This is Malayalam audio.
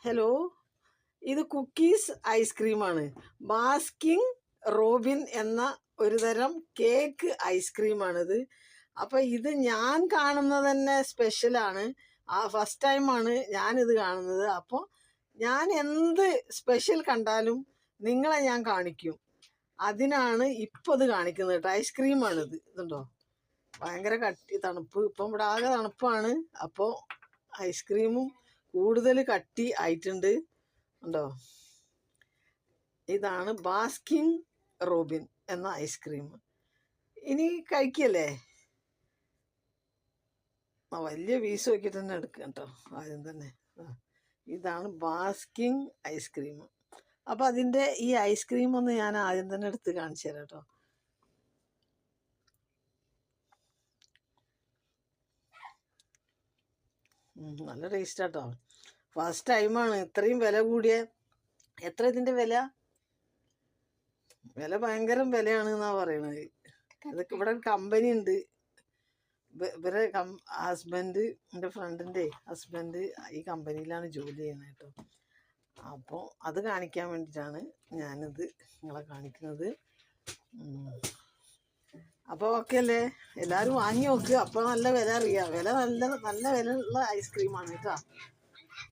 ഹലോ, ഇത് കുക്കീസ് ഐസ്ക്രീമാണ്. ബാസ്കിൻ റോബിൻ എന്ന ഒരു തരം കേക്ക് ഐസ്ക്രീമാണിത്. അപ്പം ഇത് ഞാൻ കാണുന്നത് തന്നെ സ്പെഷ്യലാണ്. ഫസ്റ്റ് ടൈമാണ് ഞാനിത് കാണുന്നത്. അപ്പോൾ ഞാൻ എന്ത് സ്പെഷ്യൽ കണ്ടാലും നിങ്ങളെ ഞാൻ കാണിക്കും. അതിനാണ് ഇപ്പോൾ ഇത് കാണിക്കുന്നത് കേട്ടോ. ഐസ്ക്രീമാണിത്. ഇതുണ്ടോ, ഭയങ്കര കട്ടി തണുപ്പ്. ഇപ്പം ഇവിടെ ആകെ തണുപ്പാണ്. അപ്പോൾ ഐസ്ക്രീമും കൂടുതൽ കട്ടി ആയിട്ടുണ്ട്. ഉണ്ടോ, ഇതാണ് ബാസ്കിൻ റോബിൻ എന്ന ഐസ്ക്രീം. ഇനി കഴിക്കല്ലേ? വലിയ പീസ് നോക്കിയിട്ട് തന്നെ എടുക്കുക കേട്ടോ ആദ്യം തന്നെ. ഇതാണ് ബാസ്കിൻ ഐസ്ക്രീം. അപ്പം അതിൻ്റെ ഈ ഐസ്ക്രീം ഒന്ന് ഞാൻ ആദ്യം തന്നെ എടുത്ത് കാണിച്ചു തരാം കേട്ടോ. നല്ല ടേസ്റ്റ് കേട്ടോ. ഫസ്റ്റ് ടൈമാണ്. ഇത്രയും വില കൂടിയ, എത്ര ഇതിൻ്റെ വില? ഭയങ്കര വിലയാണ് എന്നാ പറയണത്. ഇതൊക്കെ ഇവിടെ ഒരു കമ്പനി ഉണ്ട്. ഇവരെ ഹസ്ബൻഡ്, എൻ്റെ ഫ്രണ്ടിൻ്റെ ഹസ്ബൻഡ് ഈ കമ്പനിയിലാണ് ജോലി ചെയ്യുന്നത് കേട്ടോ. അപ്പോൾ അത് കാണിക്കാൻ വേണ്ടിയിട്ടാണ് ഞാനിത് നിങ്ങളെ കാണിക്കുന്നത്. അപ്പോൾ ഓക്കെ അല്ലേ? എല്ലാവരും വാങ്ങി നോക്കുക. അപ്പോൾ നല്ല വില അറിയാം. നല്ല വില ഉള്ള ഐസ്ക്രീമാണ് കേട്ടോ.